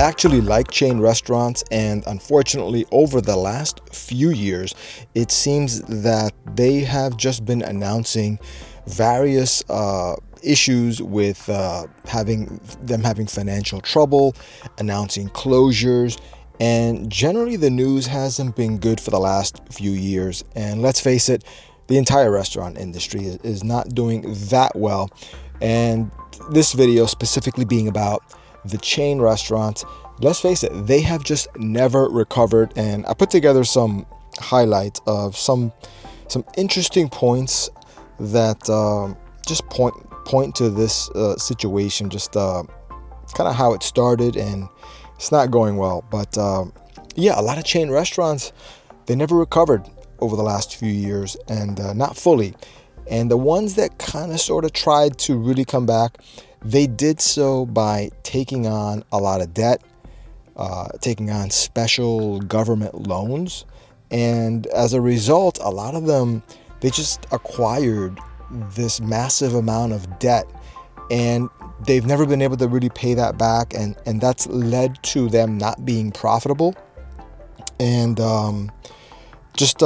actually like chain restaurants, and unfortunately, over the last few years, it seems that they have just been announcing various issues with having financial trouble, announcing closures, and generally the news hasn't been good for the last few years. And let's face it, the entire restaurant industry is not doing that well. And this video specifically being about the chain restaurants, let's face it, they have just never recovered. And I put together some highlights of some interesting points that just point to this situation, just kind of how it started, and it's not going well. But yeah, a lot of chain restaurants, they never recovered over the last few years, and not fully. And the ones that kind of sort of tried to really come back, they did so by taking on a lot of debt, taking on special government loans. And as a result, a lot of them, they just acquired this massive amount of debt, and they've never been able to really pay that back. And that's led to them not being profitable, and just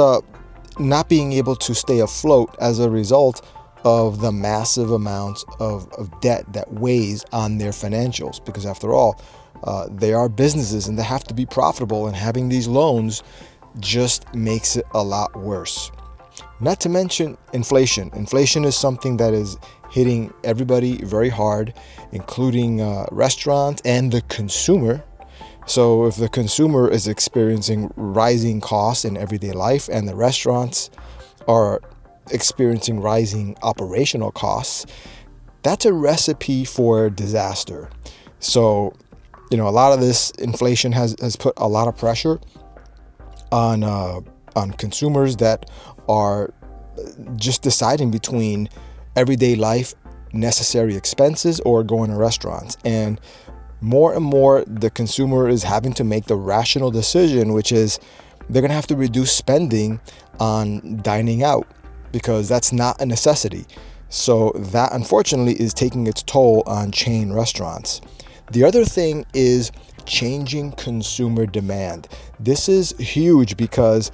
not being able to stay afloat as a result of the massive amounts of debt that weighs on their financials. Because after all, they are businesses and they have to be profitable, and having these loans just makes it a lot worse. Not to mention inflation. Inflation is something that is hitting everybody very hard, including restaurants and the consumer. So if the consumer is experiencing rising costs in everyday life, and the restaurants are experiencing rising operational costs, that's a recipe for disaster. So, a lot of this inflation has put a lot of pressure on consumers that are just deciding between everyday life necessary expenses or going to restaurants. And more, the consumer is having to make the rational decision, which is they're going to have to reduce spending on dining out, because that's not a necessity. So that, unfortunately, is taking its toll on chain restaurants. The other thing is changing consumer demand. This is huge, because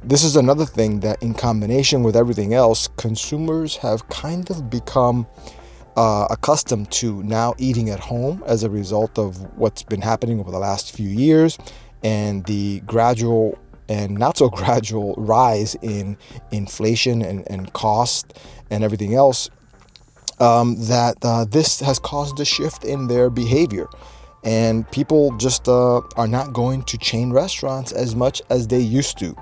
this is another thing that, in combination with everything else, consumers have kind of become accustomed to now eating at home as a result of what's been happening over the last few years, and the gradual and not so gradual rise in inflation and cost and everything else, that this has caused a shift in their behavior. And people just are not going to chain restaurants as much as they used to.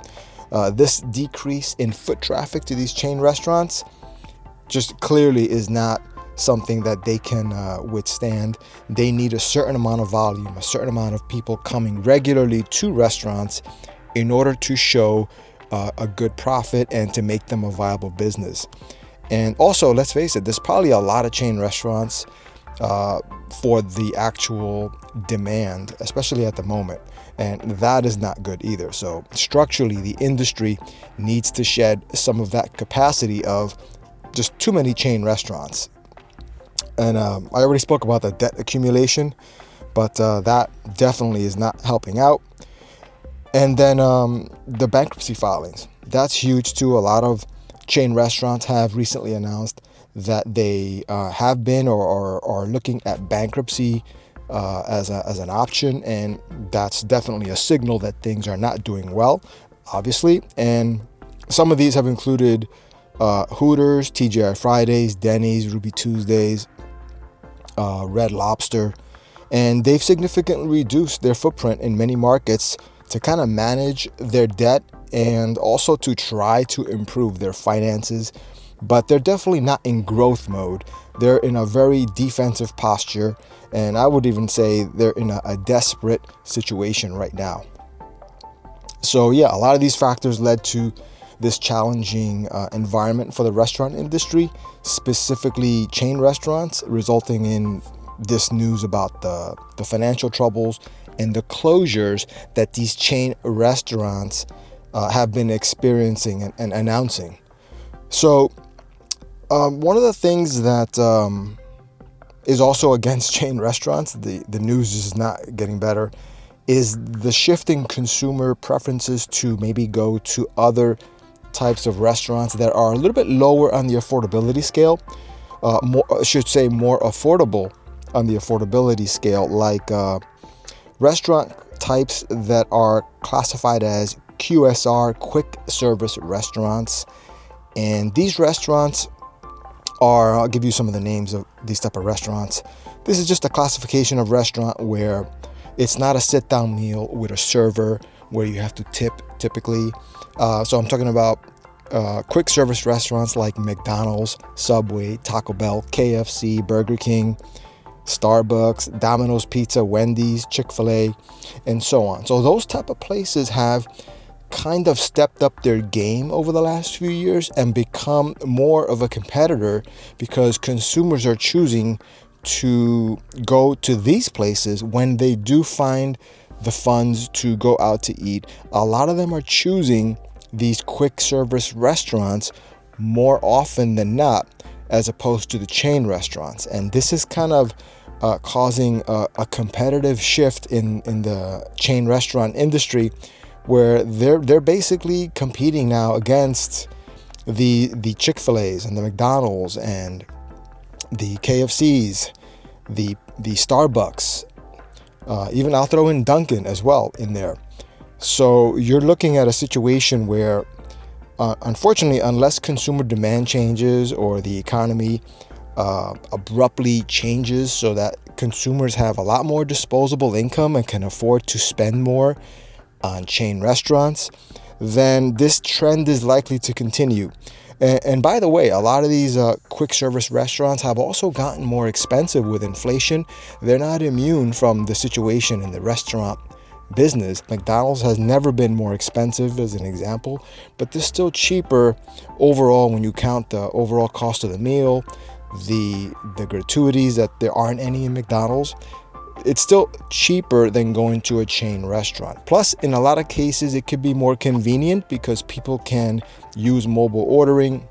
This decrease in foot traffic to these chain restaurants just clearly is not something that they can withstand. They need a certain amount of volume, a certain amount of people coming regularly to restaurants in order to show a good profit and to make them a viable business. And also, let's face it, there's probably a lot of chain restaurants for the actual demand, especially at the moment. And that is not good either. So structurally, the industry needs to shed some of that capacity of just too many chain restaurants. And I already spoke about the debt accumulation, but that definitely is not helping out. And then the bankruptcy filings. That's huge too. A lot of chain restaurants have recently announced that they have been or are looking at bankruptcy as an option. And that's definitely a signal that things are not doing well, obviously. And some of these have included Hooters, TGI Fridays, Denny's, Ruby Tuesdays, Red Lobster, and they've significantly reduced their footprint in many markets to kind of manage their debt and also to try to improve their finances. But they're definitely not in growth mode. They're in a very defensive posture, and I would even say they're in a desperate situation right now. So yeah, a lot of these factors led to this challenging environment for the restaurant industry, specifically chain restaurants, resulting in this news about the financial troubles and the closures that these chain restaurants have been experiencing and announcing. So one of the things that is also against chain restaurants, the news is not getting better, is the shifting consumer preferences to maybe go to other types of restaurants that are a little bit lower on the affordability scale, I should say more affordable on the affordability scale, like restaurant types that are classified as QSR, quick service restaurants. And these restaurants are, I'll give you some of the names of these type of restaurants. This is just a classification of restaurant where it's not a sit-down meal with a server where you have to tip typically. So I'm talking about quick service restaurants like McDonald's, Subway, Taco Bell, KFC, Burger King, Starbucks, Domino's Pizza, Wendy's, Chick-fil-A, and so on. So those type of places have kind of stepped up their game over the last few years and become more of a competitor because consumers are choosing to go to these places when they do find the funds to go out to eat. A lot of them are choosing these quick service restaurants more often than not, as opposed to the chain restaurants. And this is kind of causing a competitive shift in the chain restaurant industry, where they're basically competing now against the Chick-fil-A's and the McDonald's and the KFC's, the Starbucks, even I'll throw in Dunkin' as well in there. So you're looking at a situation where, unfortunately, unless consumer demand changes or the economy abruptly changes so that consumers have a lot more disposable income and can afford to spend more on chain restaurants, then this trend is likely to continue. And by the way, a lot of these quick service restaurants have also gotten more expensive with inflation. They're not immune from the situation in the restaurant business. McDonald's has never been more expensive, as an example, but they're still cheaper overall when you count the overall cost of the meal, the gratuities that there aren't any in McDonald's. It's still cheaper than going to a chain restaurant. Plus, in a lot of cases, it could be more convenient because people can use mobile ordering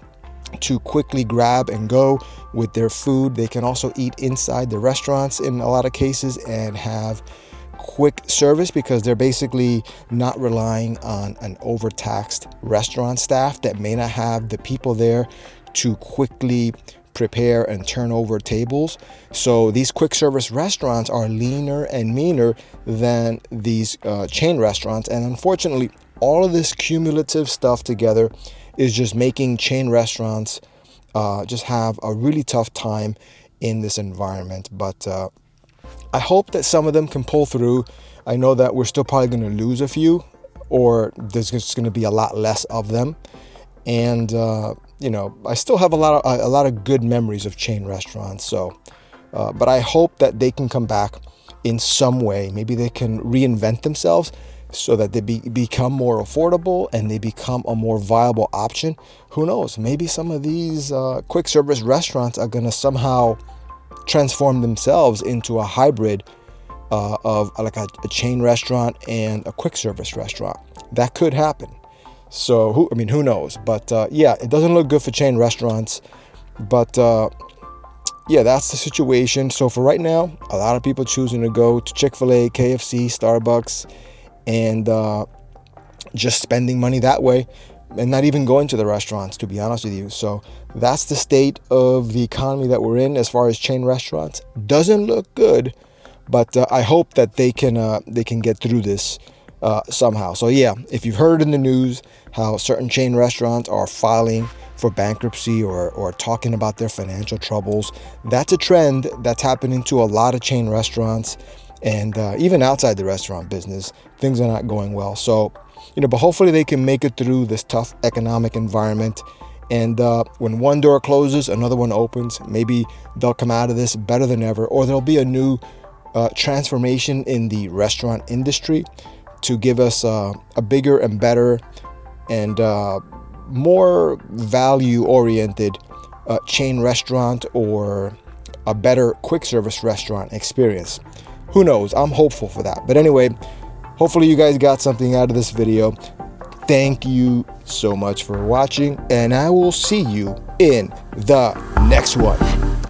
to quickly grab and go with their food. They can also eat inside the restaurants in a lot of cases and have quick service because they're basically not relying on an overtaxed restaurant staff that may not have the people there to quickly prepare and turn over tables. So these quick service restaurants are leaner and meaner than these chain restaurants. And unfortunately, all of this cumulative stuff together is just making chain restaurants just have a really tough time in this environment. But I hope that some of them can pull through. I know that we're still probably going to lose a few, or there's just going to be a lot less of them. And I still have a lot of good memories of chain restaurants. So, but I hope that they can come back in some way. Maybe they can reinvent themselves so that they become more affordable and they become a more viable option. Who knows? Maybe some of these quick service restaurants are going to somehow transform themselves into a hybrid of like a chain restaurant and a quick service restaurant. That could happen. So who knows? But yeah, it doesn't look good for chain restaurants. But yeah, that's the situation. So for right now, a lot of people choosing to go to Chick-fil-A, KFC, Starbucks, and just spending money that way and not even going to the restaurants, to be honest with you. So that's the state of the economy that we're in as far as chain restaurants. Doesn't look good, but I hope that they can get through this somehow. So yeah, if you've heard in the news how certain chain restaurants are filing for bankruptcy or talking about their financial troubles, that's a trend that's happening to a lot of chain restaurants. And even outside the restaurant business, things are not going well. So, but hopefully they can make it through this tough economic environment. And when one door closes, another one opens. Maybe they'll come out of this better than ever, or there'll be a new transformation in the restaurant industry to give us a bigger and better and more value-oriented chain restaurant or a better quick service restaurant experience. Who knows? I'm hopeful for that. But anyway, hopefully you guys got something out of this video. Thank you so much for watching, and I will see you in the next one.